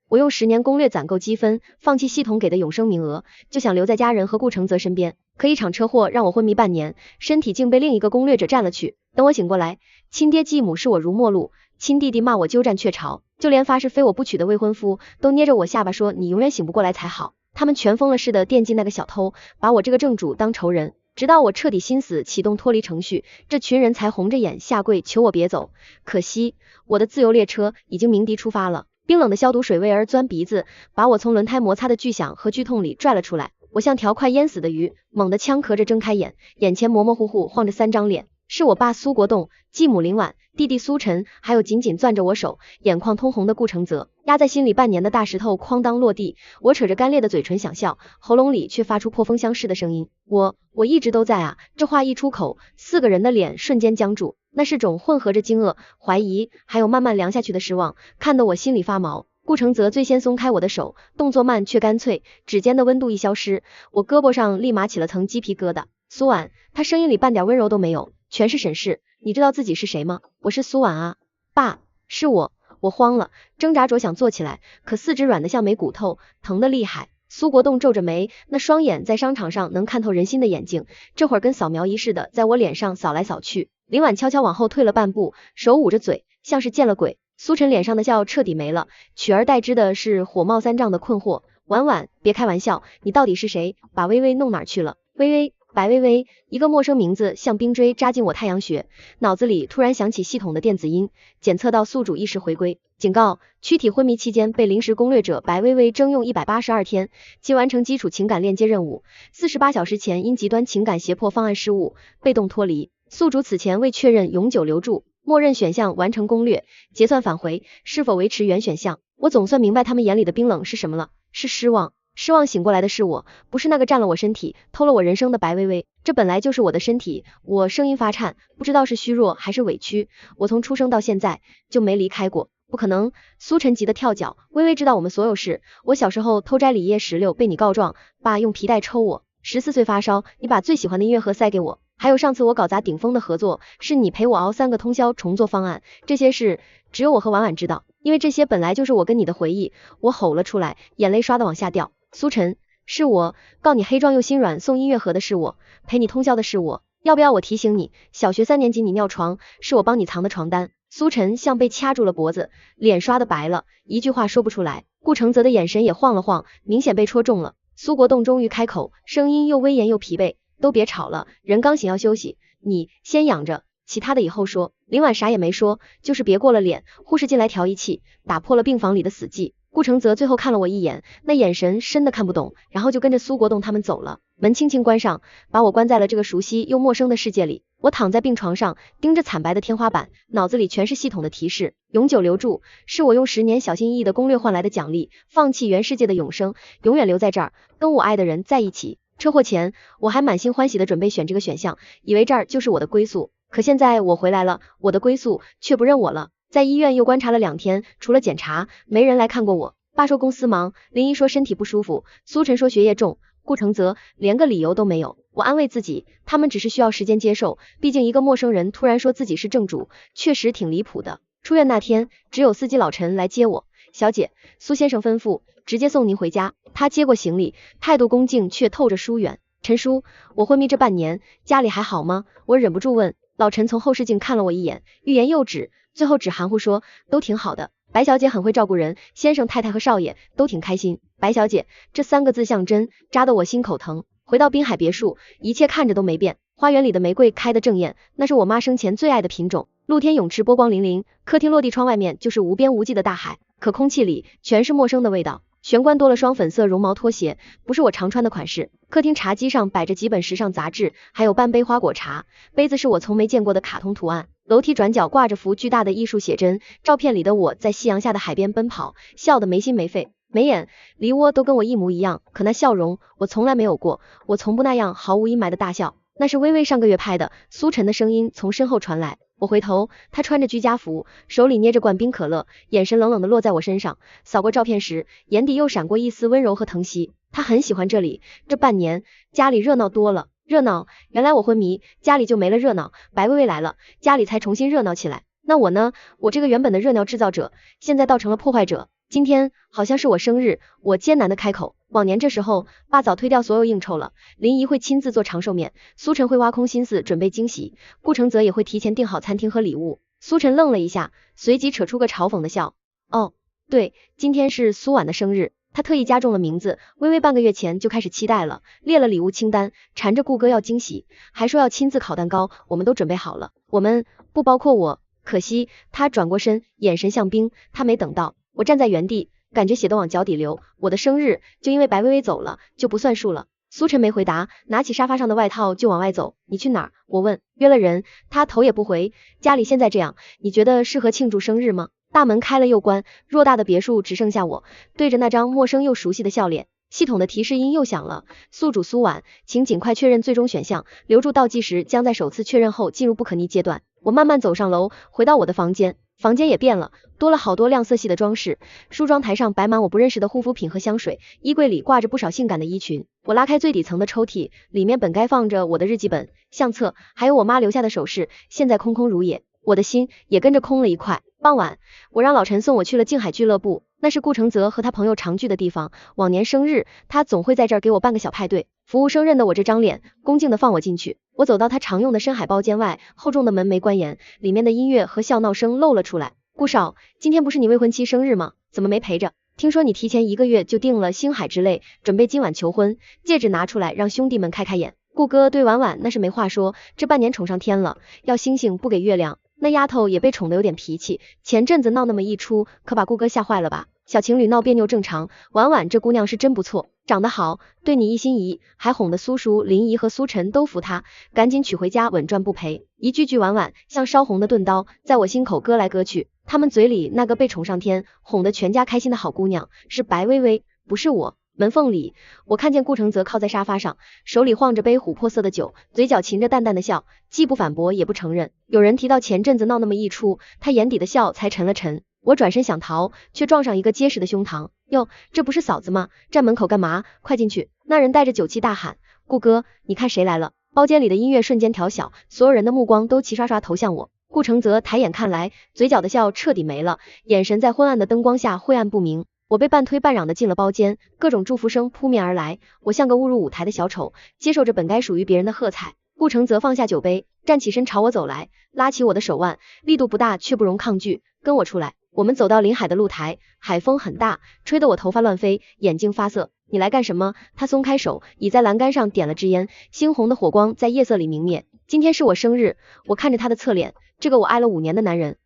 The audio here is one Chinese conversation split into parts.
我用10年攻略攒够积分，放弃系统给的永生名额，就想留在家人和顾承泽身边。可一场车祸让我昏迷半年，身体竟被另一个攻略者占了去。等我醒过来，亲爹继母视我如陌路，亲弟弟骂我鸠占鹊巢，就连发誓非我不娶的未婚夫都捏着我下巴说你永远醒不过来才好。他们全疯了似的惦记那个小偷，把我这个正主当仇人。直到我彻底心死，启动脱离程序，这群人才红着眼下跪求我别走。可惜我的自由列车已经鸣笛出发了，冰冷的消毒水味儿钻鼻子，把我从轮胎摩擦的巨响和剧痛里拽了出来。我像条快淹死的鱼，猛地枪壳着睁开眼，眼前模模糊糊晃着3张脸，是我爸苏国栋、继母林婉、弟弟苏晨，还有紧紧攥着我手、眼眶通红的顾承泽。压在心里半年的大石头哐当落地，我扯着干裂的嘴唇想笑，喉咙里却发出破风相似的声音。我一直都在啊！这话一出口，4个人的脸瞬间僵住，那是种混合着惊愕、怀疑，还有慢慢凉下去的失望，看得我心里发毛。顾承泽最先松开我的手，动作慢却干脆，指尖的温度一消失，我胳膊上立马起了层鸡皮疙瘩。苏婉，他声音里半点温柔都没有，全是审视。你知道自己是谁吗？我是苏婉啊。爸，是我。我慌了，挣扎着想坐起来，可四肢软得像没骨头，疼得厉害。苏国栋皱着眉，那双眼在商场上能看透人心的眼睛，这会儿跟扫描仪似的在我脸上扫来扫去。林婉悄悄往后退了半步，手捂着嘴，像是见了鬼。苏晨脸上的笑彻底没了，取而代之的是火冒三丈的困惑。婉婉，别开玩笑，你到底是谁？把微微弄哪儿去了？微微，白微微，一个陌生名字像冰锥扎进我太阳穴，脑子里突然响起系统的电子音，检测到宿主意识回归，警告：躯体昏迷期间被临时攻略者白微微征用182天，即完成基础情感链接任务，48小时前因极端情感胁迫方案失误，被动脱离。宿主此前未确认永久留住，默认选项完成攻略，结算返回，是否维持原选项？我总算明白他们眼里的冰冷是什么了，是失望。失望醒过来的是我，不是那个占了我身体、偷了我人生的白微微。这本来就是我的身体。我声音发颤，不知道是虚弱还是委屈。我从出生到现在就没离开过。不可能！苏晨急得跳脚。微微知道我们所有事。我小时候偷摘李叶石榴被你告状，爸用皮带抽我。14岁发烧，你把最喜欢的音乐盒塞给我。还有上次我搞砸顶峰的合作，是你陪我熬3个通宵重做方案。这些事只有我和婉婉知道，因为这些本来就是我跟你的回忆。我吼了出来，眼泪刷的往下掉。苏晨，是我告你黑壮又心软送音乐盒的是我，陪你通宵的是我，要不要我提醒你，小学3年级你尿床是我帮你藏的床单。苏晨像被掐住了脖子，脸刷的白了，一句话说不出来。顾承泽的眼神也晃了晃，明显被戳中了。苏国栋终于开口，声音又威严又疲惫，都别吵了，人刚醒要休息，你先养着，其他的以后说。林婉啥也没说，就是别过了脸。护士进来调仪器，打破了病房里的死寂。顾承泽最后看了我一眼，那眼神深的看不懂，然后就跟着苏国栋他们走了。门轻轻关上，把我关在了这个熟悉又陌生的世界里。我躺在病床上，盯着惨白的天花板，脑子里全是系统的提示。永久留住，是我用10年小心翼翼的攻略换来的奖励，放弃原世界的永生，永远留在这儿，跟我爱的人在一起。车祸前，我还满心欢喜的准备选这个选项，以为这儿就是我的归宿。可现在我回来了，我的归宿却不认我了。在医院又观察了2天，除了检查，没人来看过我。爸说公司忙，林姨说身体不舒服，苏晨说学业重，顾承泽连个理由都没有。我安慰自己，他们只是需要时间接受，毕竟一个陌生人突然说自己是正主，确实挺离谱的。出院那天，只有司机老陈来接我。小姐，苏先生吩咐，直接送您回家。他接过行李，态度恭敬却透着疏远。陈叔，我昏迷这半年，家里还好吗？我忍不住问。老陈从后视镜看了我一眼，欲言又止，最后只含糊说，都挺好的。白小姐很会照顾人，先生太太和少爷都挺开心。白小姐这3个字像针，扎得我心口疼。回到滨海别墅，一切看着都没变，花园里的玫瑰开得正艳，那是我妈生前最爱的品种。露天泳池波光粼粼，客厅落地窗外面就是无边无际的大海，可空气里全是陌生的味道。玄关多了双粉色绒毛拖鞋，不是我常穿的款式。客厅茶几上摆着几本时尚杂志，还有半杯花果茶，杯子是我从没见过的卡通图案。楼梯转角挂着幅巨大的艺术写真，照片里的我在夕阳下的海边奔跑，笑得没心没肺，眉眼梨窝都跟我一模一样，可那笑容我从来没有过，我从不那样毫无阴霾的大笑。那是微微上个月拍的。苏晨的声音从身后传来，我回头，他穿着居家服，手里捏着罐冰可乐，眼神冷冷的落在我身上。扫过照片时，眼底又闪过一丝温柔和疼惜。他很喜欢这里，这半年家里热闹多了。热闹，原来我昏迷，家里就没了热闹。白薇薇来了，家里才重新热闹起来。那我呢？我这个原本的热闹制造者，现在倒成了破坏者。今天好像是我生日，我艰难的开口。往年这时候，爸早推掉所有应酬了，林姨会亲自做长寿面，苏晨会挖空心思准备惊喜，顾承泽也会提前订好餐厅和礼物。苏晨愣了一下，随即扯出个嘲讽的笑。哦，对，今天是苏婉的生日，他特意加重了名字，微微半个月前就开始期待了，列了礼物清单，缠着顾哥要惊喜，还说要亲自烤蛋糕，我们都准备好了，我们不包括我。可惜他转过身，眼神像冰，他没等到。我站在原地，感觉血都往脚底流，我的生日就因为白薇薇走了就不算数了。苏晨没回答，拿起沙发上的外套就往外走。你去哪儿？我问。约了人，他头也不回。家里现在这样，你觉得适合庆祝生日吗？大门开了又关，偌大的别墅只剩下我，对着那张陌生又熟悉的笑脸。系统的提示音又响了，宿主苏婉，请尽快确认最终选项，留住倒计时将在首次确认后进入不可逆阶段。我慢慢走上楼，回到我的房间。房间也变了，多了好多亮色系的装饰，梳妆台上摆满我不认识的护肤品和香水，衣柜里挂着不少性感的衣裙。我拉开最底层的抽屉，里面本该放着我的日记本、相册，还有我妈留下的首饰，现在空空如也，我的心也跟着空了一块。傍晚，我让老陈送我去了静海俱乐部，那是顾承泽和他朋友常聚的地方，往年生日他总会在这儿给我办个小派对。服务生认得我这张脸，恭敬地放我进去。我走到他常用的深海包间外，厚重的门没关严，里面的音乐和笑闹声露了出来。顾少，今天不是你未婚妻生日吗？怎么没陪着？听说你提前1个月就订了星海之类，准备今晚求婚，戒指拿出来让兄弟们开开眼。顾哥对婉婉那是没话说，这半年宠上天了，要星星不给月亮。那丫头也被宠得有点脾气，前阵子闹那么一出，可把顾哥吓坏了吧？小情侣闹别扭正常，婉婉这姑娘是真不错，长得好，对你一心一意，还哄得苏叔、林姨和苏晨都服她，赶紧娶回家稳赚不赔。一句句婉婉像烧红的钝刀，在我心口割来割去。他们嘴里那个被宠上天，哄得全家开心的好姑娘是白薇薇，不是我。门缝里，我看见顾承泽靠在沙发上，手里晃着杯琥珀色的酒，嘴角噙着淡淡的笑，既不反驳也不承认。有人提到前阵子闹那么一出，他眼底的笑才沉了沉。我转身想逃，却撞上一个结实的胸膛。哟，这不是嫂子吗？站门口干嘛？快进去！那人带着酒气大喊。顾哥，你看谁来了？包间里的音乐瞬间调小，所有人的目光都齐刷刷投向我。顾承泽抬眼看来，嘴角的笑彻底没了，眼神在昏暗的灯光下晦暗不明。我被半推半嚷的进了包间，各种祝福声扑面而来，我像个误入舞台的小丑，接受着本该属于别人的喝彩。顾承泽放下酒杯，站起身朝我走来，拉起我的手腕，力度不大却不容抗拒，跟我出来。我们走到临海的露台，海风很大，吹得我头发乱飞，眼睛发涩。你来干什么？他松开手，倚在栏杆上点了支烟，猩红的火光在夜色里明灭。今天是我生日，我看着他的侧脸，这个我爱了5年的男人。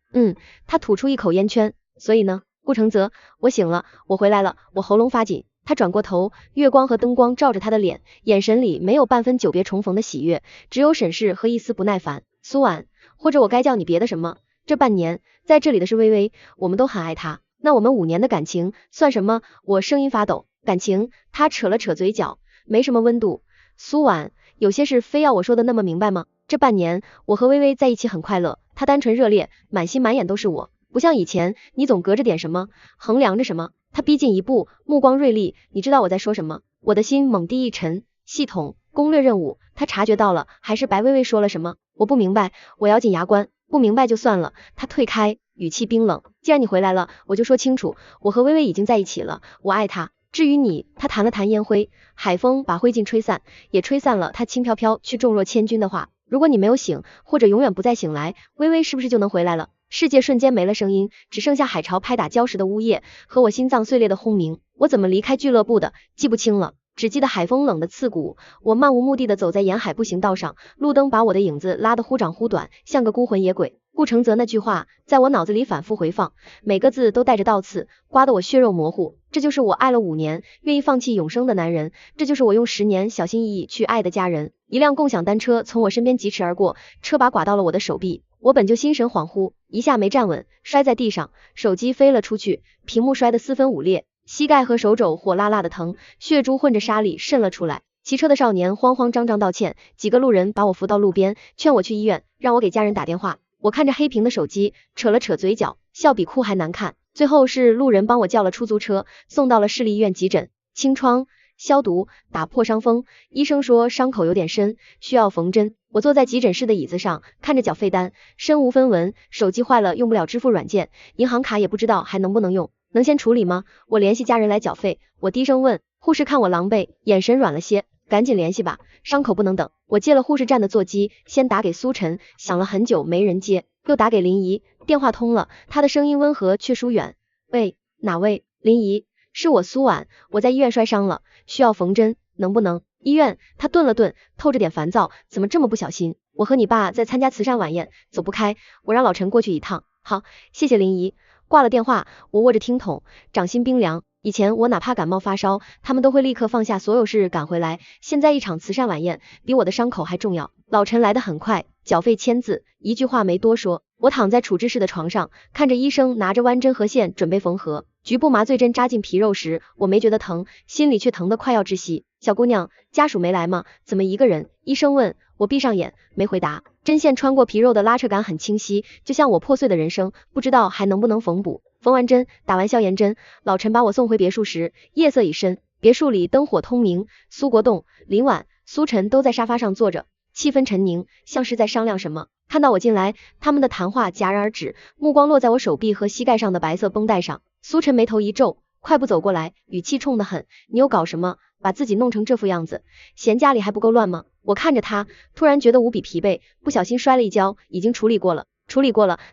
他吐出一口烟圈。所以呢？顾承泽，我醒了，我回来了，我喉咙发紧。他转过头，月光和灯光照着他的脸，眼神里没有半分久别重逢的喜悦，只有审视和一丝不耐烦。苏婉，或者我该叫你别的什么？这半年在这里的是薇薇，我们都很爱她，那我们5年的感情算什么？我声音发抖。感情？他扯了扯嘴角，没什么温度。苏婉，有些事非要我说的那么明白吗？这半年我和薇薇在一起很快乐，她单纯热烈，满心满眼都是我，不像以前你总隔着点什么，衡量着什么。他逼近一步，目光锐利，你知道我在说什么？我的心猛地一沉。系统攻略任务，他察觉到了，还是白薇薇说了什么？我不明白，我咬紧牙关。不明白就算了。他退开，语气冰冷。既然你回来了，我就说清楚，我和薇薇已经在一起了，我爱她。至于你，他弹了弹烟灰，海风把灰烬吹散，也吹散了他轻飘飘却重若千钧的话。如果你没有醒，或者永远不再醒来，薇薇是不是就能回来了？世界瞬间没了声音，只剩下海潮拍打礁石的呜咽和我心脏碎裂的轰鸣。我怎么离开俱乐部的，记不清了，只记得海风冷得刺骨。我漫无目的的走在沿海步行道上，路灯把我的影子拉得忽长忽短，像个孤魂野鬼。顾承泽那句话在我脑子里反复回放，每个字都带着倒刺，刮得我血肉模糊。这就是我爱了5年，愿意放弃永生的男人，这就是我用10年小心翼翼去爱的家人。一辆共享单车从我身边疾驰而过，车把刮到了我的手臂，我本就心神恍惚，一下没站稳，摔在地上，手机飞了出去，屏幕摔得4分5裂，膝盖和手肘火辣辣的疼，血珠混着沙粒渗了出来。骑车的少年慌慌张张道歉，几个路人把我扶到路边，劝我去医院，让我给家人打电话。我看着黑屏的手机，扯了扯嘴角，笑比哭还难看。最后是路人帮我叫了出租车，送到了市立医院急诊，清创、消毒、打破伤风。医生说伤口有点深，需要缝针。我坐在急诊室的椅子上，看着缴费单，身无分文，手机坏了用不了支付软件，银行卡也不知道还能不能用。能先处理吗？我联系家人来缴费。我低声问。护士看我狼狈，眼神软了些，赶紧联系吧，伤口不能等。我接了护士站的座机，先打给苏晨，想了很久没人接，又打给林怡，电话通了，她的声音温和却疏远。喂，哪位？林怡，是我苏婉，我在医院摔伤了，需要缝针，能不能？医院？他顿了顿，透着点烦躁，怎么这么不小心？我和你爸在参加慈善晚宴，走不开，我让老陈过去一趟。好，谢谢林怡。挂了电话，我握着听筒，掌心冰凉。以前我哪怕感冒发烧，他们都会立刻放下所有事赶回来，现在一场慈善晚宴比我的伤口还重要。老陈来得很快，缴费签字，一句话没多说。我躺在处置室的床上，看着医生拿着弯针和线准备缝合，局部麻醉针扎进皮肉时，我没觉得疼，心里却疼得快要窒息。小姑娘，家属没来吗？怎么一个人？医生问。我闭上眼，没回答。针线穿过皮肉的拉扯感很清晰，就像我破碎的人生，不知道还能不能缝补。缝完针，打完消炎针，老陈把我送回别墅时，夜色已深，别墅里灯火通明，苏国栋、林婉、苏晨都在沙发上坐着，气氛沉凝，像是在商量什么。看到我进来，他们的谈话戛然而止，目光落在我手臂和膝盖上的白色绷带上。苏晨眉头一皱，快步走过来，语气冲得很，你又搞什么？把自己弄成这副样子，嫌家里还不够乱吗？我看着他，突然觉得无比疲惫，不小心摔了一跤，已经处理过了。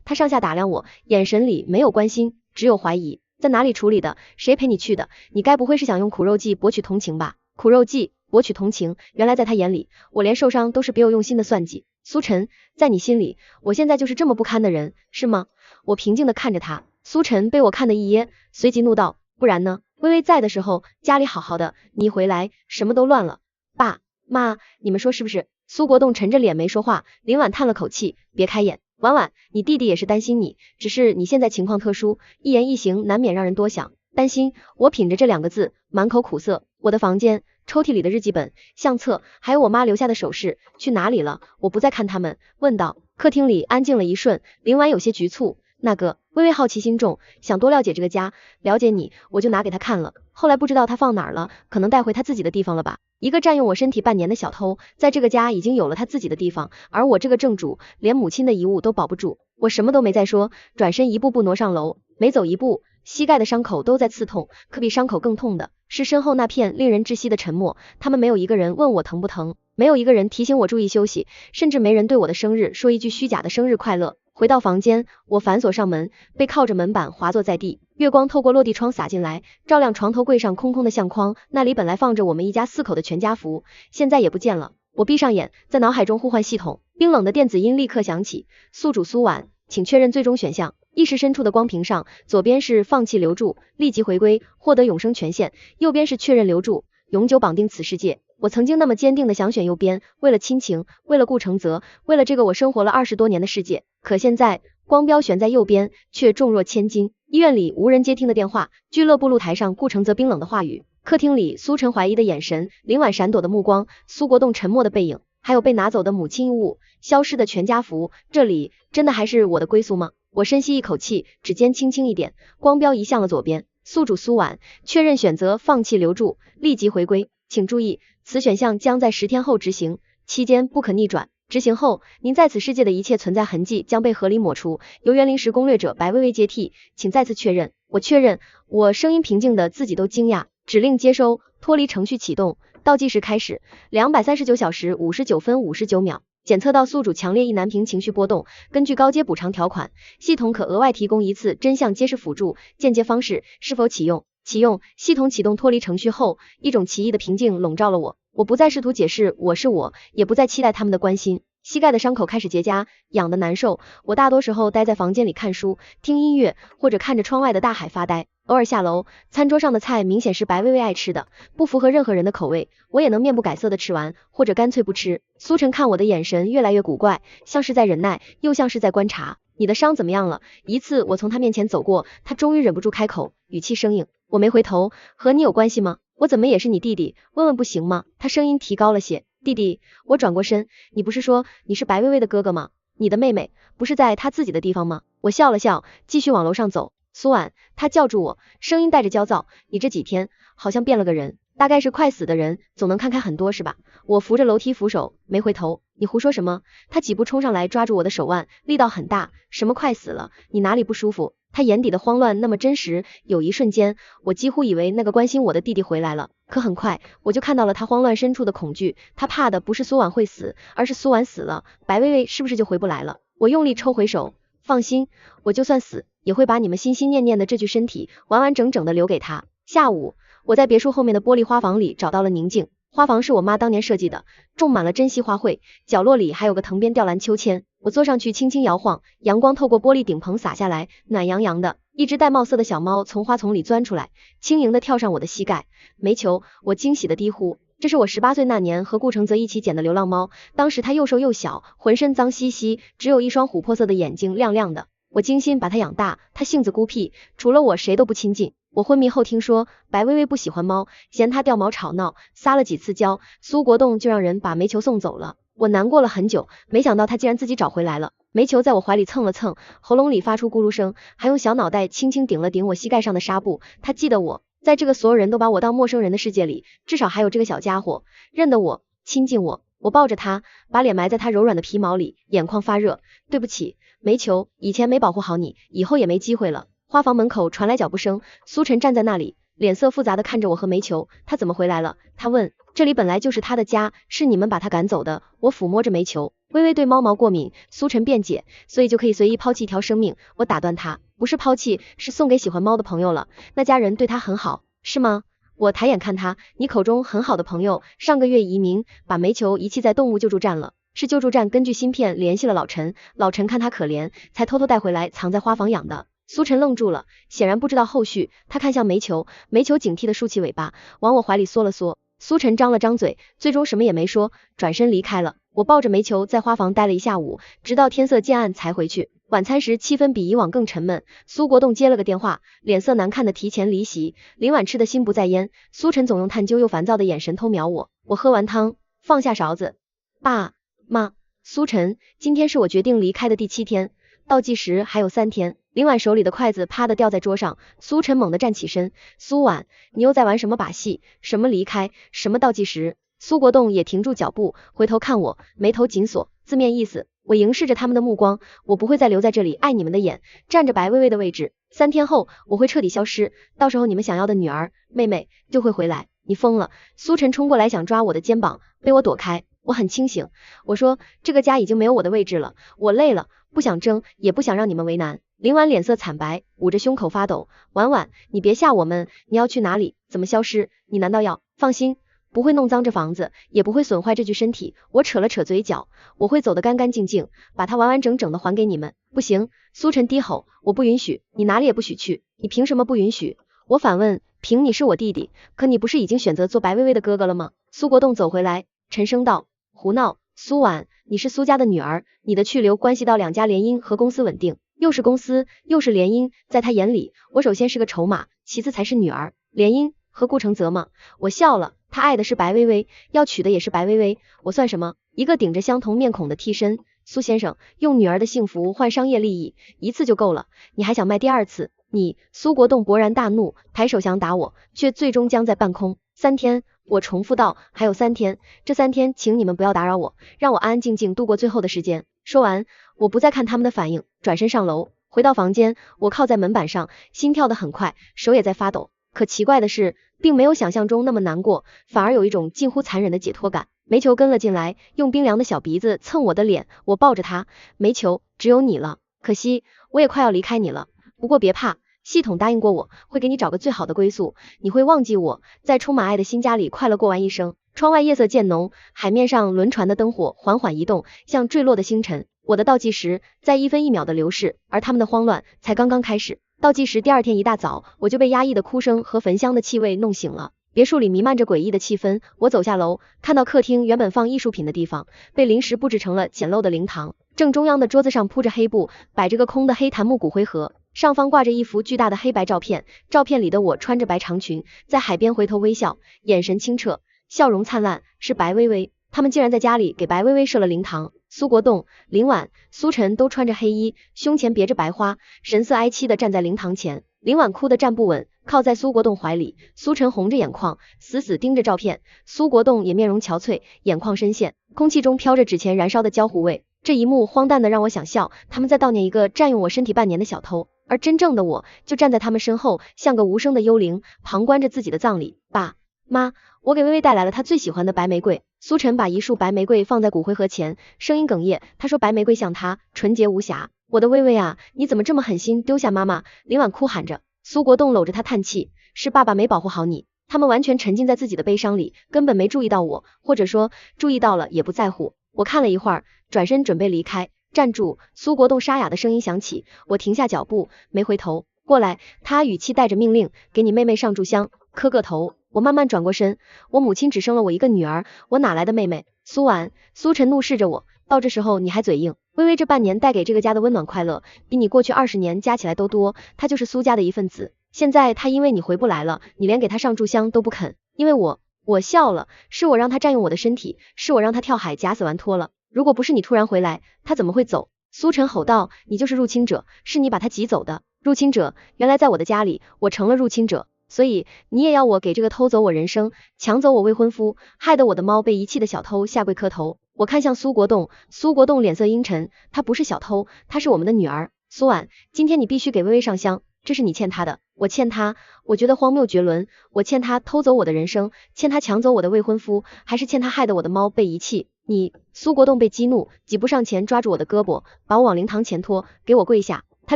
他上下打量我，眼神里没有关心，只有怀疑。在哪里处理的？谁陪你去的？你该不会是想用苦肉计博取同情吧？苦肉计，博取同情，原来在他眼里，我连受伤都是别有用心的算计。苏晨，在你心里，我现在就是这么不堪的人，是吗？我平静地看着他。苏晨被我看得一噎，随即怒道，不然呢？微微在的时候，家里好好的，你一回来，什么都乱了。爸妈，你们说是不是？苏国栋沉着脸没说话。林婉叹了口气，别开眼。婉婉，你弟弟也是担心你，只是你现在情况特殊，一言一行难免让人多想。担心？我品着这两个字，满口苦涩。我的房间，抽屉里的日记本、相册，还有我妈留下的首饰，去哪里了？我不再看他们，问道。客厅里安静了一瞬，林婉有些局促。那个，微微好奇心重，想多了解这个家，了解你，我就拿给他看了。后来不知道他放哪儿了，可能带回他自己的地方了吧。一个占用我身体半年的小偷，在这个家已经有了他自己的地方，而我这个正主连母亲的遗物都保不住。我什么都没再说，转身一步步挪上楼，每走一步，膝盖的伤口都在刺痛，可比伤口更痛的是身后那片令人窒息的沉默。他们没有一个人问我疼不疼，没有一个人提醒我注意休息，甚至没人对我的生日说一句虚假的生日快乐。回到房间，我反锁上门，背靠着门板滑坐在地，月光透过落地窗洒进来，照亮床头柜上空空的相框，那里本来放着我们一家4口的全家福，现在也不见了。我闭上眼，在脑海中呼唤系统，冰冷的电子音立刻响起，宿主苏婉，请确认最终选项。意识深处的光屏上，左边是放弃留住，立即回归，获得永生权限，右边是确认留住，永久绑定此世界。我曾经那么坚定的想选右边，为了亲情，为了顾承泽，为了这个我生活了20多年的世界。可现在光标悬在右边，却重若千斤。医院里无人接听的电话，俱乐部露台上顾承泽冰冷的话语，客厅里苏晨怀疑的眼神，林婉闪躲的目光，苏国栋沉默的背影，还有被拿走的母亲物，消失的全家福。这里真的还是我的归宿吗？我深吸一口气，指尖轻轻一点，光标移向了左边。宿主苏婉，确认选择放弃留住，立即回归。请注意，此选项将在10天后执行，期间不可逆转。执行后，您在此世界的一切存在痕迹将被合理抹除，由园林石攻略者白薇薇接替，请再次确认。我确认。我声音平静的自己都惊讶。指令接收，脱离程序启动，倒计时开始，239小时59分59秒。检测到宿主强烈意难平情绪波动，根据高阶补偿条款，系统可额外提供1次真相揭示辅助，间接方式是否启用？启用。系统启动脱离程序后，一种奇异的平静笼罩了我。我不再试图解释我是我，也不再期待他们的关心。膝盖的伤口开始结痂，痒得难受。我大多时候待在房间里看书、听音乐，或者看着窗外的大海发呆。偶尔下楼，餐桌上的菜明显是白薇薇爱吃的，不符合任何人的口味，我也能面不改色的吃完，或者干脆不吃。苏晨看我的眼神越来越古怪，像是在忍耐，又像是在观察。你的伤怎么样了？一次我从他面前走过，他终于忍不住开口，语气生硬。我没回头，和你有关系吗？我怎么也是你弟弟，问问不行吗？他声音提高了些。弟弟，我转过身，你不是说你是白薇薇的哥哥吗？你的妹妹不是在她自己的地方吗？我笑了笑，继续往楼上走。苏婉，他叫住我，声音带着焦躁，你这几天好像变了个人，大概是快死的人，总能看开很多是吧？我扶着楼梯扶手，没回头。你胡说什么？他几步冲上来抓住我的手腕，力道很大。什么快死了？你哪里不舒服？他眼底的慌乱那么真实，有一瞬间，我几乎以为那个关心我的弟弟回来了。可很快，我就看到了他慌乱深处的恐惧，他怕的不是苏婉会死，而是苏婉死了，白薇薇是不是就回不来了？我用力抽回手，放心，我就算死，也会把你们心心念念的这具身体完完整整的留给他。下午，我在别墅后面的玻璃花房里找到了宁静。花房是我妈当年设计的，种满了珍稀花卉，角落里还有个藤编吊兰秋千。我坐上去轻轻摇晃，阳光透过玻璃顶棚洒下来，暖洋洋的。一只带帽色的小猫从花丛里钻出来，轻盈的跳上我的膝盖。煤球，我惊喜的低呼，这是我18岁那年和顾承泽一起捡的流浪猫，当时它又瘦又小，浑身脏兮兮，只有一双琥珀色的眼睛亮亮的。我精心把它养大，它性子孤僻，除了我谁都不亲近。我昏迷后听说白薇薇不喜欢猫，嫌它掉毛吵闹，撒了几次娇，苏国栋就让人把煤球送走了。我难过了很久，没想到它竟然自己找回来了。煤球在我怀里蹭了蹭，喉咙里发出咕噜声，还用小脑袋轻轻顶了顶我膝盖上的纱布。它记得我，在这个所有人都把我当陌生人的世界里，至少还有这个小家伙认得我，亲近我。我抱着它，把脸埋在它柔软的皮毛里，眼眶发热。对不起，煤球，以前没保护好你，以后也没机会了。花房门口传来脚步声，苏晨站在那里，脸色复杂的看着我和煤球。他怎么回来了？他问。这里本来就是他的家，是你们把他赶走的。我抚摸着煤球，微微对猫毛过敏。苏晨辩解，所以就可以随意抛弃一条生命。我打断他，不是抛弃，是送给喜欢猫的朋友了。那家人对他很好，是吗？我抬眼看他，你口中很好的朋友，上个月移民，把煤球遗弃在动物救助站了。是救助站根据芯片联系了老陈，老陈看他可怜，才偷偷带回来藏在花房养的。苏晨愣住了，显然不知道后续，他看向煤球，煤球警惕地竖起尾巴，往我怀里缩了缩。苏晨张了张嘴，最终什么也没说，转身离开了。我抱着煤球在花房待了一下午，直到天色渐暗才回去。晚餐时气氛比以往更沉闷，苏国栋接了个电话，脸色难看的提前离席。林晚吃的心不在焉，苏晨总用探究又烦躁的眼神偷瞄我。我喝完汤，放下勺子，爸妈，苏晨，今天是我决定离开的第7天，倒计时还有3天。林婉手里的筷子啪的掉在桌上，苏晨猛地站起身，苏婉，你又在玩什么把戏？什么离开？什么倒计时？苏国栋也停住脚步，回头看我，眉头紧锁，字面意思。我凝视着他们的目光，我不会再留在这里碍你们的眼，占着白薇薇的位置。3天后我会彻底消失，到时候你们想要的女儿、妹妹就会回来。你疯了！苏晨冲过来想抓我的肩膀，被我躲开。我很清醒，我说这个家已经没有我的位置了，我累了，不想争，也不想让你们为难。林婉脸色惨白，捂着胸口发抖。婉婉，你别吓我们，你要去哪里？怎么消失？你难道要……放心，不会弄脏这房子，也不会损坏这具身体。我扯了扯嘴角，我会走得干干净净，把它完完整整的还给你们。不行！苏晨低吼，我不允许，你哪里也不许去。你凭什么不允许？我反问，凭你是我弟弟，可你不是已经选择做白薇薇的哥哥了吗？苏国栋走回来，沉声道，胡闹，苏婉，你是苏家的女儿，你的去留关系到2家联姻和公司稳定，又是公司又是联姻，在他眼里，我首先是个筹码，其次才是女儿。联姻和顾承泽吗？我笑了，他爱的是白薇薇，要娶的也是白薇薇，我算什么？一个顶着相同面孔的替身。苏先生，用女儿的幸福换商业利益，一次就够了，你还想卖第2次？你，苏国栋勃然大怒，抬手想打我，却最终僵在半空。3天，我重复道，还有3天，这3天请你们不要打扰我，让我安安静静度过最后的时间。说完，我不再看他们的反应，转身上楼。回到房间，我靠在门板上，心跳得很快，手也在发抖。可奇怪的是，并没有想象中那么难过，反而有一种近乎残忍的解脱感。煤球跟了进来，用冰凉的小鼻子蹭我的脸，我抱着他，煤球，只有你了，可惜我也快要离开你了。不过别怕，系统答应过我，会给你找个最好的归宿，你会忘记我，在充满爱的新家里快乐过完一生。窗外夜色渐浓，海面上轮船的灯火缓缓移动，像坠落的星辰。我的倒计时在1分1秒的流逝，而他们的慌乱才刚刚开始。倒计时第2天一大早，我就被压抑的哭声和焚香的气味弄醒了。别墅里弥漫着诡异的气氛，我走下楼，看到客厅原本放艺术品的地方，被临时布置成了简陋的灵堂。正中央的桌子上铺着黑布，摆着个空的黑檀木骨灰盒，上方挂着一幅巨大的黑白照片，照片里的我穿着白长裙，在海边回头微笑，眼神清澈，笑容灿烂，是白薇薇。他们竟然在家里给白薇薇设了灵堂。苏国栋、林婉、苏晨都穿着黑衣，胸前别着白花，神色哀戚地站在灵堂前。林婉哭得站不稳，靠在苏国栋怀里，苏晨红着眼眶，死死盯着照片。苏国栋也面容憔悴，眼眶深陷，空气中飘着纸钱燃烧的焦糊味。这一幕荒诞的让我想笑，他们在悼念一个占用我身体半年的小偷。而真正的我就站在他们身后，像个无声的幽灵，旁观着自己的葬礼。爸妈，我给薇薇带来了她最喜欢的白玫瑰。苏晨把一束白玫瑰放在骨灰盒前，声音哽咽，他说白玫瑰像她，纯洁无瑕。我的薇薇啊，你怎么这么狠心丢下妈妈？林婉哭喊着。苏国栋搂着她叹气，是爸爸没保护好你。他们完全沉浸在自己的悲伤里，根本没注意到我，或者说注意到了也不在乎。我看了一会儿，转身准备离开。站住！苏国栋沙哑的声音响起，我停下脚步，没回头。过来，他语气带着命令，给你妹妹上炷香，磕个头。我慢慢转过身，我母亲只生了我一个女儿，我哪来的妹妹？苏婉，苏晨怒视着我，到这时候你还嘴硬。微微这半年带给这个家的温暖快乐，比你过去20年加起来都多，她就是苏家的一份子。现在她因为你回不来了，你连给她上炷香都不肯，因为我笑了，是我让她占用我的身体，是我让她跳海假死完脱了。如果不是你突然回来，她怎么会走？苏晨吼道，你就是入侵者，是你把她挤走的。入侵者，原来在我的家里，我成了入侵者。所以你也要我给这个偷走我人生、抢走我未婚夫、害得我的猫被遗弃的小偷下跪磕头。我看向苏国栋，苏国栋脸色阴沉，他不是小偷，他是我们的女儿。苏婉，今天你必须给薇薇上香，这是你欠她的。我欠她，我觉得荒谬绝伦，我欠她偷走我的人生，欠她抢走我的未婚夫，还是欠她害得我的猫被遗弃。你，苏国栋被激怒，挤不上前抓住我的胳膊，把我往灵堂前拖，给我跪下。他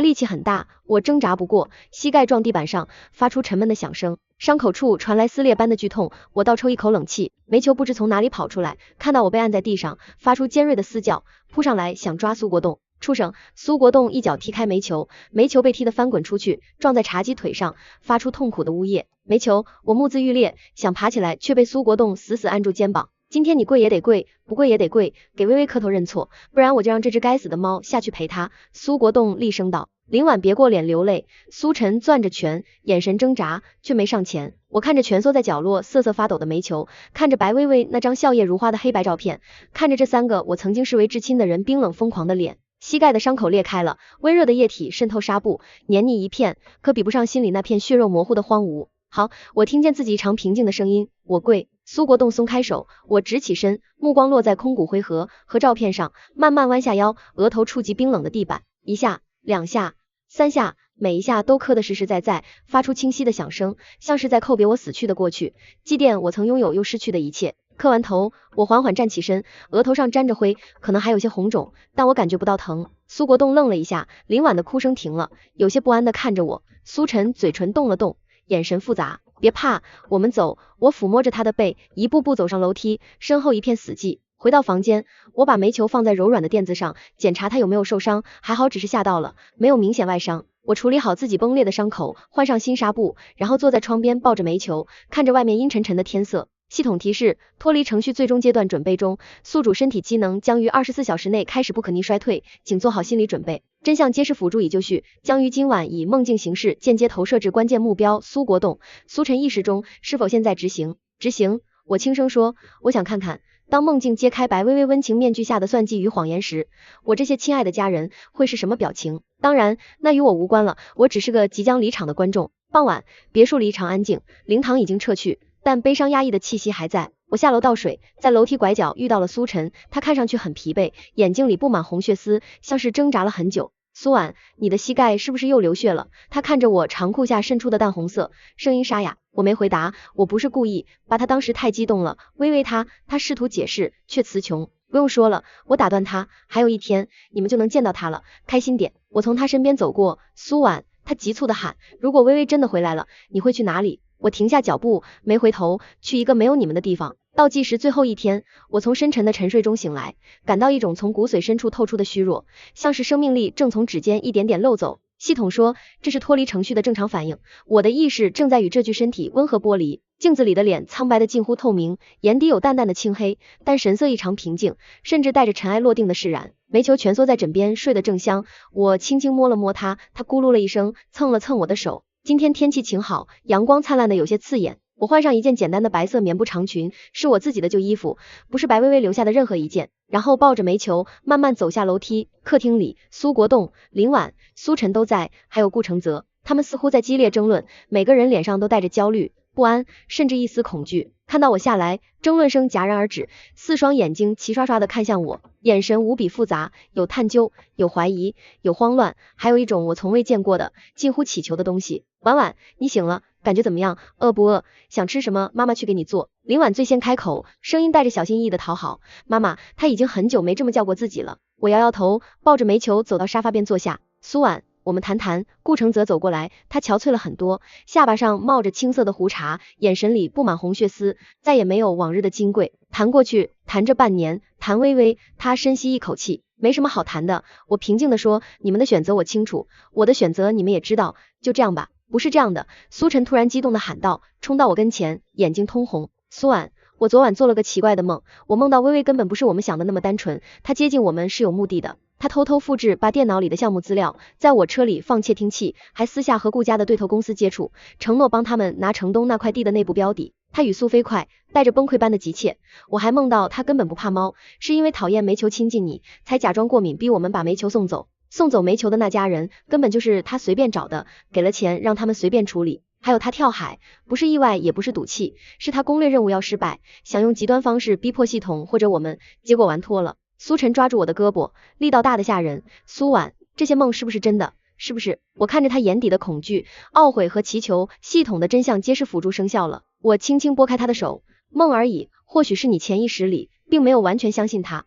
力气很大，我挣扎不过，膝盖撞地板上，发出沉闷的响声，伤口处传来撕裂般的剧痛。我倒抽一口冷气，煤球不知从哪里跑出来，看到我被按在地上，发出尖锐的嘶叫，扑上来想抓苏国栋。畜生！苏国栋一脚踢开煤球，煤球被踢得翻滚出去，撞在茶几腿上，发出痛苦的呜咽。煤球，我目眦欲裂，想爬起来，却被苏国栋死死按住肩膀。今天你跪也得跪，不跪也得跪，给薇薇磕头认错，不然我就让这只该死的猫下去陪她。苏国栋厉声道。林婉别过脸流泪，苏晨攥着拳，眼神挣扎，却没上前。我看着蜷缩在角落瑟瑟发抖的煤球，看着白薇薇那张笑靥如花的黑白照片，看着这3个我曾经视为至亲的人冰冷疯狂的脸，膝盖的伤口裂开了，微热的液体渗透纱布，黏腻一片，可比不上心里那片血肉模糊的荒芜。好，我听见自己异常平静的声音，我跪。苏国栋松开手，我直起身，目光落在空骨灰盒和照片上，慢慢弯下腰，额头触及冰冷的地板，一下2下3下，每一下都磕得实实在在，发出清晰的响声，像是在叩别我死去的过去，祭奠我曾拥有又失去的一切。磕完头，我缓缓站起身，额头上沾着灰，可能还有些红肿，但我感觉不到疼。苏国栋愣了一下，林婉的哭声停了，有些不安地看着我。苏晨嘴唇动了动，眼神复杂。别怕，我们走。我抚摸着他的背，一步步走上楼梯，身后一片死寂。回到房间，我把煤球放在柔软的垫子上，检查他有没有受伤，还好只是吓到了，没有明显外伤。我处理好自己崩裂的伤口，换上新纱布，然后坐在窗边抱着煤球，看着外面阴沉沉的天色。系统提示：脱离程序最终阶段准备中，宿主身体机能将于24小时内开始不可逆衰退，请做好心理准备。真相揭示辅助已就绪，将于今晚以梦境形式间接投射至关键目标苏国栋。苏晨意识中，是否现在执行？执行。我轻声说，我想看看，当梦境揭开白薇薇温情面具下的算计与谎言时，我这些亲爱的家人会是什么表情？当然，那与我无关了，我只是个即将离场的观众。傍晚，别墅里一场安静，灵堂已经撤去，但悲伤压抑的气息还在。我下楼倒水，在楼梯拐角遇到了苏晨，他看上去很疲惫，眼睛里布满红血丝，像是挣扎了很久。苏婉，你的膝盖是不是又流血了？他看着我长裤下渗出的淡红色，声音沙哑。我没回答，我不是故意，把他当时太激动了。微微他试图解释，却词穷。不用说了，我打断他，还有1天，你们就能见到他了，开心点。我从他身边走过，苏婉，他急促的喊，如果微微真的回来了，你会去哪里？我停下脚步，没回头，去一个没有你们的地方。倒计时最后1天，我从深沉的沉睡中醒来，感到一种从骨髓深处透出的虚弱，像是生命力正从指尖一点点漏走。系统说，这是脱离程序的正常反应。我的意识正在与这具身体温和剥离。镜子里的脸苍白的近乎透明，眼底有淡淡的青黑，但神色异常平静，甚至带着尘埃落定的释然。煤球蜷缩在枕边睡得正香，我轻轻摸了摸他，他咕噜了一声，蹭了蹭我的手。今天天气晴好，阳光灿烂的有些刺眼。我换上一件简单的白色棉布长裙，是我自己的旧衣服，不是白薇薇留下的任何一件。然后抱着煤球慢慢走下楼梯。客厅里，苏国栋、林婉、苏晨都在，还有顾承泽，他们似乎在激烈争论，每个人脸上都带着焦虑。不安，甚至一丝恐惧。看到我下来，争论声戛然而止，4双眼睛齐刷刷地看向我，眼神无比复杂，有探究，有怀疑，有慌乱，还有一种我从未见过的近乎乞求的东西。婉婉，你醒了，感觉怎么样？饿不饿？想吃什么？妈妈去给你做。林婉最先开口，声音带着小心翼翼的讨好。妈妈，她已经很久没这么叫过自己了。我摇摇头，抱着煤球走到沙发边坐下。苏婉，我们谈谈。顾承泽走过来，他憔悴了很多，下巴上冒着青色的胡茬，眼神里布满红血丝，再也没有往日的金贵。谈过去，谈这半年，谈微微。他深吸一口气，没什么好谈的。我平静地说，你们的选择我清楚，我的选择你们也知道，就这样吧。不是这样的，苏晨突然激动地喊道，冲到我跟前，眼睛通红。苏婉，我昨晚做了个奇怪的梦，我梦到微微根本不是我们想的那么单纯，她接近我们是有目的的。他偷偷复制把电脑里的项目资料，在我车里放窃听器，还私下和顾家的对头公司接触，承诺帮他们拿城东那块地的内部标的。他语速飞快，带着崩溃般的急切。我还梦到他根本不怕猫，是因为讨厌煤球亲近你，才假装过敏逼我们把煤球送走。送走煤球的那家人根本就是他随便找的，给了钱让他们随便处理。还有他跳海，不是意外也不是赌气，是他攻略任务要失败，想用极端方式逼迫系统或者我们，结果玩脱了。苏晨抓住我的胳膊，力道大得吓人。苏婉，这些梦是不是真的？是不是？我看着他眼底的恐惧、懊悔和祈求，系统的真相皆是辅助生效了。我轻轻拨开他的手，梦而已，或许是你潜意识里并没有完全相信他。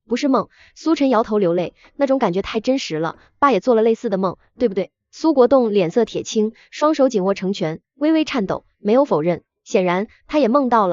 不是梦。苏晨摇头流泪，那种感觉太真实了，爸也做了类似的梦，对不对？苏国栋脸色铁青，双手紧握成拳，微微颤抖，没有否认。显然他也梦到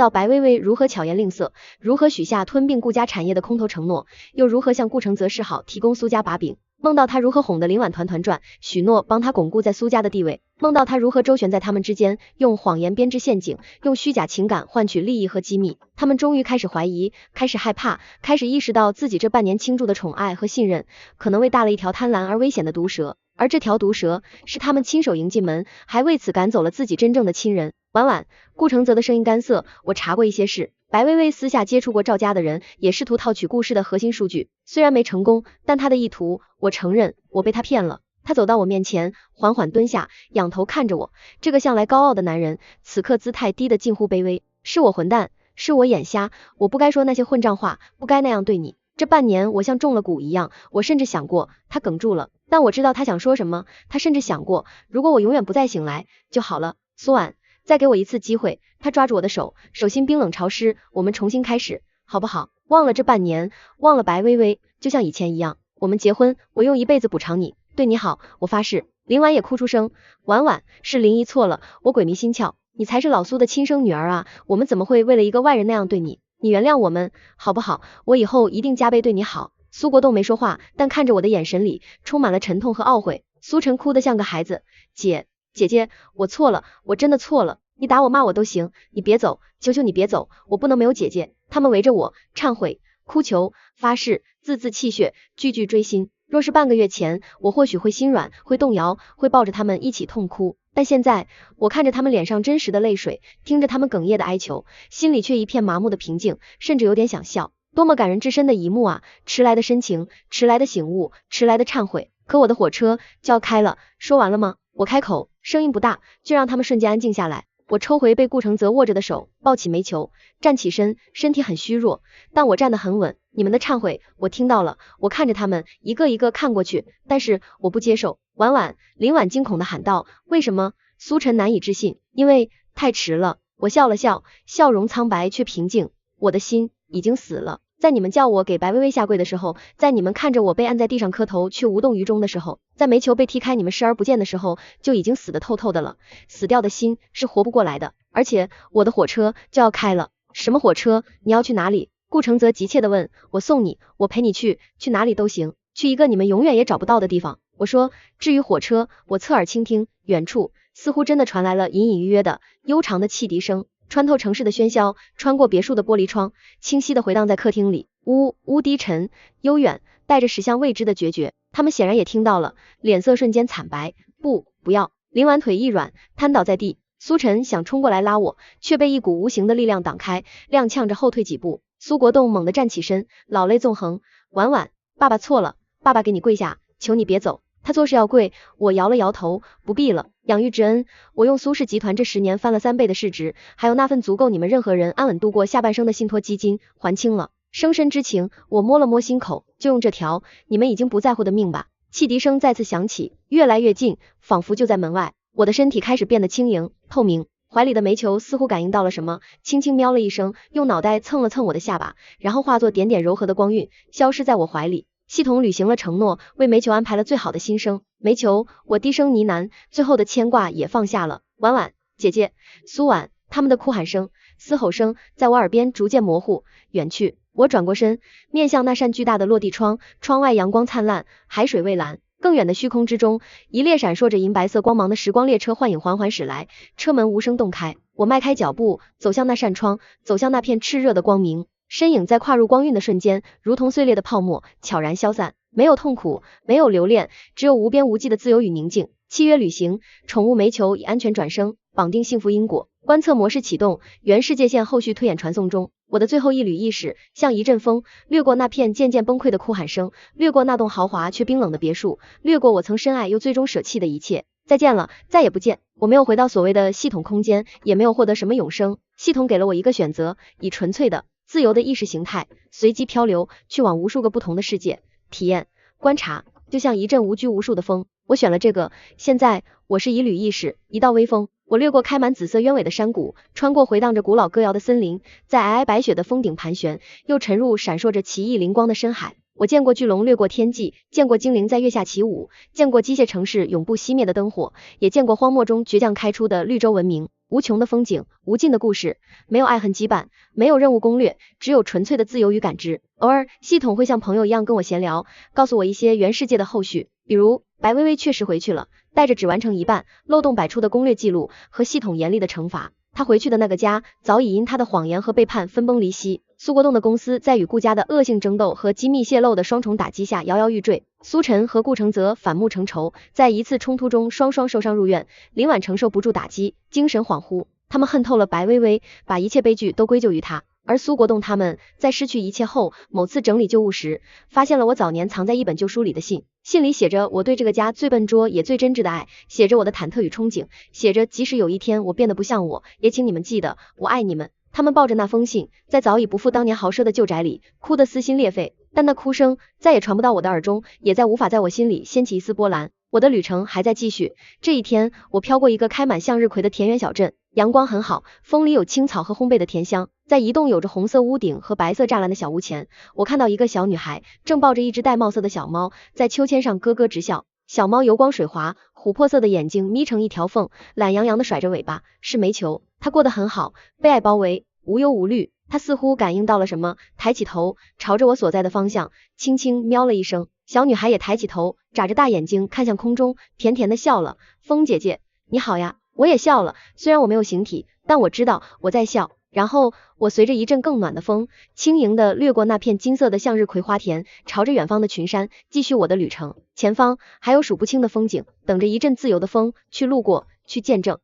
白薇薇如何巧言令色，如何许下吞并顾家产业的空头承诺，又如何向顾承泽示好，提供苏家把柄。梦到他如何哄得林婉团团转，许诺帮他巩固在苏家的地位。梦到他如何周旋在他们之间，用谎言编织陷阱，用虚假情感换取利益和机密。他们终于开始怀疑，开始害怕，开始意识到自己这半年倾注的宠爱和信任，可能喂大了一条贪婪而危险的毒蛇。而这条毒蛇是他们亲手迎进门，还为此赶走了自己真正的亲人。婉婉，顾承泽的声音干涩，我查过一些事，白薇薇私下接触过赵家的人，也试图套取顾氏的核心数据，虽然没成功，但他的意图，我承认，我被他骗了。他走到我面前，缓缓蹲下，仰头看着我，这个向来高傲的男人，此刻姿态低得近乎卑微。是我混蛋，是我眼瞎，我不该说那些混账话，不该那样对你。这半年我像中了蛊一样，我甚至想过，他哽住了，但我知道他想说什么，他甚至想过，如果我永远不再醒来就好了。苏婉，再给我一次机会。他抓住我的手，手心冰冷潮湿，我们重新开始，好不好？忘了这半年，忘了白薇薇，就像以前一样，我们结婚，我用一辈子补偿你，对你好，我发誓。林婉也哭出声，婉婉，是林姨错了，我鬼迷心窍，你才是老苏的亲生女儿啊，我们怎么会为了一个外人那样对你？你原谅我们好不好？我以后一定加倍对你好。苏国栋没说话，但看着我的眼神里充满了沉痛和懊悔。苏晨哭得像个孩子，姐姐，我错了，我真的错了，你打我骂我都行，你别走，求求你别走，我不能没有姐姐。他们围着我忏悔、哭求、发誓，字字泣血，句句锥心。若是半个月前，我或许会心软，会动摇，会抱着他们一起痛哭，但现在我看着他们脸上真实的泪水，听着他们哽咽的哀求，心里却一片麻木的平静，甚至有点想笑。多么感人至深的一幕啊，迟来的深情，迟来的醒悟，迟来的忏悔。可我的火车就要开了，说完了吗？我开口，声音不大，却让他们瞬间安静下来。我抽回被顾承泽握着的手，抱起煤球，站起身，身体很虚弱，但我站得很稳。你们的忏悔我听到了，我看着他们一个一个看过去，但是我不接受。婉婉，林婉惊恐地喊道，为什么？苏晨难以置信，因为太迟了。我笑了笑，笑容苍白却平静，我的心已经死了。在你们叫我给白薇薇下跪的时候，在你们看着我被按在地上磕头却无动于衷的时候，在煤球被踢开你们视而不见的时候，就已经死得透透的了。死掉的心是活不过来的，而且我的火车就要开了。什么火车？你要去哪里？顾承泽急切地问。我送你，我陪你去哪里都行，去一个你们永远也找不到的地方。我说，至于火车，我侧耳倾听，远处似乎真的传来了隐隐约约的悠长的汽笛声，穿透城市的喧嚣，穿过别墅的玻璃窗，清晰地回荡在客厅里，呜呜低沉悠远，带着驶向未知的决绝。他们显然也听到了，脸色瞬间惨白。不要！林婉腿一软，瘫倒在地。苏晨想冲过来拉我，却被一股无形的力量挡开，踉跄着后退几步。苏国栋猛地站起身，老泪纵横。婉婉，爸爸错了，爸爸给你跪下，求你别走。他做事要贵，我摇了摇头，不必了，养育之恩，我用苏氏集团这10年翻了3倍的市值，还有那份足够你们任何人安稳度过下半生的信托基金，还清了。生身之情，我摸了摸心口，就用这条，你们已经不在乎的命吧。汽笛声再次响起，越来越近，仿佛就在门外。我的身体开始变得轻盈、透明，怀里的煤球似乎感应到了什么，轻轻喵了一声，用脑袋蹭了蹭我的下巴，然后化作点点柔和的光晕，消失在我怀里。系统履行了承诺，为煤球安排了最好的新生。煤球，我低声呢喃，最后的牵挂也放下了。婉婉，姐姐，苏婉，他们的哭喊声、嘶吼声在我耳边逐渐模糊，远去。我转过身，面向那扇巨大的落地窗，窗外阳光灿烂，海水蔚蓝。更远的虚空之中，一列闪烁着银白色光芒的时光列车幻影缓缓驶来，车门无声洞开。我迈开脚步，走向那扇窗，走向那片炽热的光明。身影在跨入光晕的瞬间，如同碎裂的泡沫，悄然消散。没有痛苦，没有留恋，只有无边无际的自由与宁静。契约履行，宠物煤球已安全转生，绑定幸福因果。观测模式启动，原世界线后续推演传送中。我的最后一缕意识像一阵风，掠过那片渐渐崩溃的哭喊声，掠过那栋豪华却冰冷的别墅，掠过我曾深爱又最终舍弃的一切。再见了，再也不见。我没有回到所谓的系统空间，也没有获得什么永生。系统给了我一个选择，以纯粹的自由的意识形态随机漂流，去往无数个不同的世界体验观察，就像一阵无拘无束的风。我选了这个。现在我是一缕意识，一道微风，我掠过开满紫色鸢尾的山谷，穿过回荡着古老歌谣的森林，在皑皑白雪的峰顶盘旋，又沉入闪烁着奇异灵光的深海。我见过巨龙掠过天际，见过精灵在月下起舞，见过机械城市永不熄灭的灯火，也见过荒漠中倔强开出的绿洲文明。无穷的风景，无尽的故事，没有爱恨羁绊，没有任务攻略，只有纯粹的自由与感知。偶尔系统会像朋友一样跟我闲聊，告诉我一些原世界的后续，比如白薇薇确实回去了，带着只完成一半、漏洞百出的攻略记录和系统严厉的惩罚。她回去的那个家早已因她的谎言和背叛分崩离析。苏国栋的公司在与顾家的恶性争斗和机密泄露的双重打击下摇摇欲坠，苏晨和顾承泽反目成仇，在一次冲突中双双受伤入院，林婉承受不住打击，精神恍惚。他们恨透了白薇薇，把一切悲剧都归咎于她。而苏国栋他们在失去一切后，某次整理旧物时，发现了我早年藏在一本旧书里的信，信里写着我对这个家最笨拙也最真挚的爱，写着我的忐忑与憧憬，写着即使有一天我变得不像我，也请你们记得我爱你们。他们抱着那封信，在早已不复当年豪奢的旧宅里，哭得撕心裂肺，但那哭声再也传不到我的耳中，也再无法在我心里掀起一丝波澜。我的旅程还在继续。这一天，我飘过一个开满向日葵的田园小镇，阳光很好，风里有青草和烘焙的甜香。在一栋有着红色屋顶和白色栅栏的小屋前，我看到一个小女孩正抱着一只玳瑁色的小猫，在秋千上咯咯直笑。小猫油光水滑，琥珀色的眼睛眯成一条缝，懒洋洋的甩着尾巴，是煤球。它过得很好，被爱包围，无忧无虑。它似乎感应到了什么，抬起头，朝着我所在的方向轻轻喵了一声。小女孩也抬起头，眨着大眼睛看向空中，甜甜的笑了。风姐姐你好呀。我也笑了，虽然我没有形体，但我知道我在笑。然后我随着一阵更暖的风，轻盈地掠过那片金色的向日葵花田，朝着远方的群山继续我的旅程。前方还有数不清的风景，等着一阵自由的风去路过，去见证。